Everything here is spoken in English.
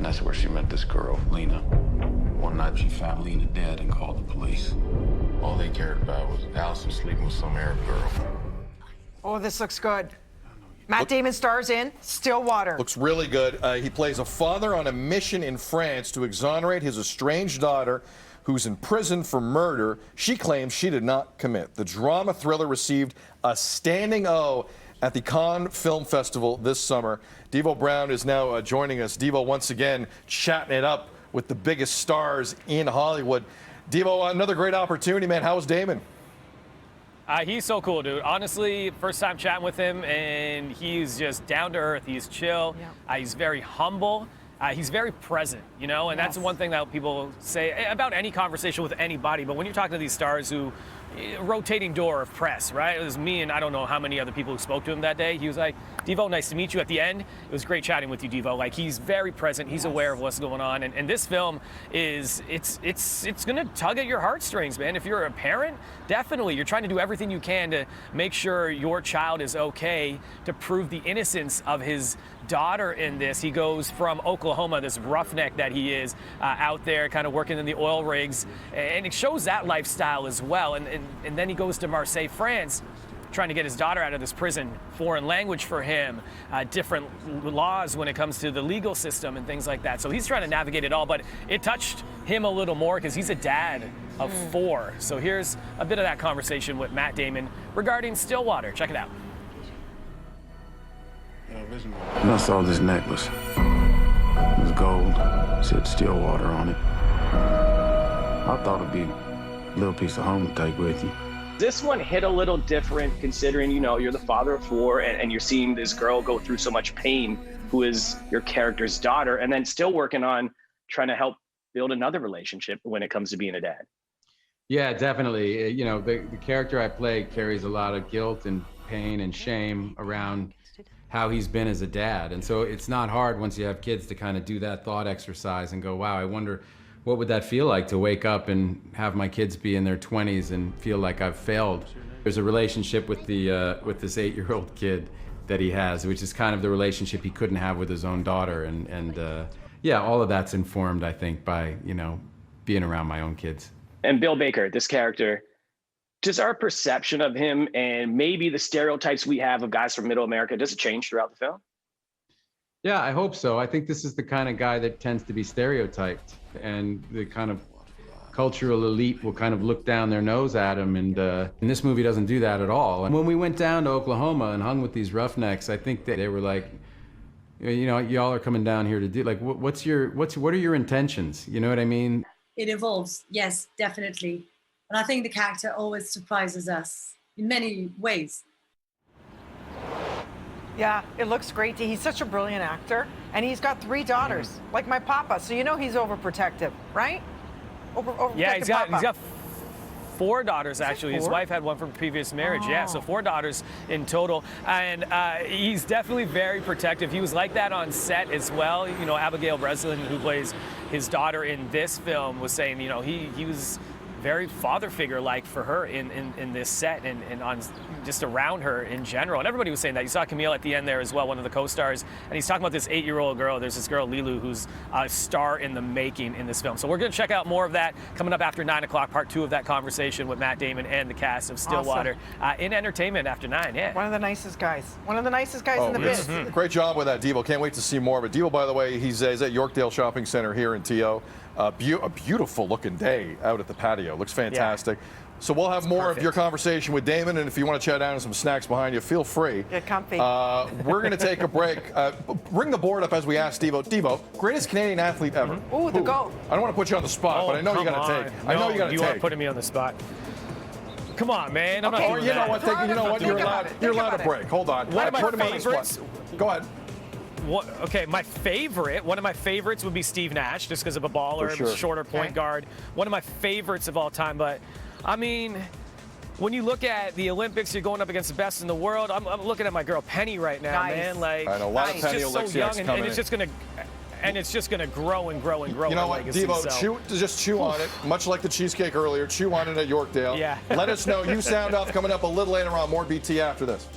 that's where she met this girl, Lena. One night she found Lena dead and called the police. All they cared about was Allison sleeping with some Arab girl. Oh, this looks good. Matt Damon stars in Stillwater. Looks really good. He plays a father on a mission in France to exonerate his estranged daughter who's in prison for murder she claims she did not commit. The drama thriller received a standing O at the Cannes Film Festival this summer. Devo Brown is now joining us. Devo, once again, chatting it up with the biggest stars in Hollywood. Devo, another great opportunity, man. How was Damon? He's so cool, dude. Honestly, first time chatting with him, and he's just down to earth. He's chill. Yeah. He's very humble. He's very present, you know, and that's one thing that people say about any conversation with anybody. But when you're talking to these stars who, rotating door of press, right? It was me and I don't know how many other people who spoke to him that day. He was like, Devo, nice to meet you. At the end, it was great chatting with you, Devo. Like, he's very present. He's aware of what's going on. And this film is, it's going to tug at your heartstrings, man. If you're a parent, definitely. You're trying to do everything you can to make sure your child is okay, to prove the innocence of his daughter in this. He goes from Oklahoma, this roughneck that he is, out there kind of working in the oil rigs, and it shows that lifestyle as well. And then he goes to Marseille, France, trying to get his daughter out of this prison. Foreign language for him, different laws when it comes to the legal system and things like that. So he's trying to navigate it all, but it touched him a little more because he's a dad of 4. So here's a bit of that conversation with Matt Damon regarding Stillwater. Check it out. And I saw this necklace. It was gold, said Stillwater on it. I thought it'd be a little piece of home to take with you. This one hit a little different considering, you know, you're the father of 4 and you're seeing this girl go through so much pain, who is your character's daughter, and then still working on trying to help build another relationship when it comes to being a dad. Yeah, definitely. You know, the character I play carries a lot of guilt and pain and shame around how he's been as a dad. And so it's not hard once you have kids to kind of do that thought exercise and go, wow, I wonder what would that feel like to wake up and have my kids be in their 20s and feel like I've failed. There's a relationship with with this 8-year-old kid that he has, which is kind of the relationship he couldn't have with his own daughter. And yeah, all of that's informed, I think, by, you know, being around my own kids. And Bill Baker, this character, just our perception of him and maybe the stereotypes we have of guys from Middle America, does it change throughout the film? Yeah, I hope so. I think this is the kind of guy that tends to be stereotyped, and the kind of cultural elite will kind of look down their nose at him. And this movie doesn't do that at all. And when we went down to Oklahoma and hung with these roughnecks, I think that they were like, you know, y'all are coming down here to do, like, what are your intentions? You know what I mean? It evolves, yes, definitely. And I think the character always surprises us in many ways. Yeah, it looks great. He's such a brilliant actor, and he's got 3 daughters, like my papa. So you know he's overprotective, right? Yeah, he's got 4 daughters, actually. 4? His wife had one from previous marriage. Yeah, so 4 daughters in total. And he's definitely very protective. He was like that on set as well. You know, Abigail Breslin, who plays his daughter in this film, was saying, you know, he was very father figure-like for her in this set and on just around her in general. And everybody was saying that. You saw Camille at the end there as well, one of the co-stars, and he's talking about this 8-year-old girl. There's this girl, Lilu, who's a star in the making in this film. So we're going to check out more of that coming up after 9 o'clock, part 2 of that conversation with Matt Damon and the cast of Stillwater. Awesome. In entertainment after 9, yeah. One of the nicest guys. One of the nicest guys in the biz. Great job with that, Devo. Can't wait to see more of it. Devo, by the way, he's at Yorkdale Shopping Center here in TO. A beautiful looking day out at the patio. Looks fantastic. Yeah. So we'll have more of your conversation with Damon, and if you want to chat down and some snacks behind you, feel free. Get comfy. We're going to take a break. Bring the board up as we ask Devo. Devo, greatest Canadian athlete ever. Ooh, the GOAT. I don't want to put you on the spot, but I know you got to take. No, I know you got to take. You are putting me on the spot. Come on, man. I'm not doing you know that. what? You know what? You're allowed to break. Hold on. One of my favorites. Go ahead. Okay, one of my favorites would be Steve Nash, just because of a baller, shorter point guard. One of my favorites of all time. But, I mean, when you look at the Olympics, you're going up against the best in the world. I'm looking at my girl Penny right now, man. Like, I know, a lot of Penny she's so young, and it's just gonna grow and grow and grow. You know what, Devo, just chew on it, much like the cheesecake earlier. Chew on it at Yorkdale. Yeah. Let us know. You sound off coming up a little later on. More BT after this.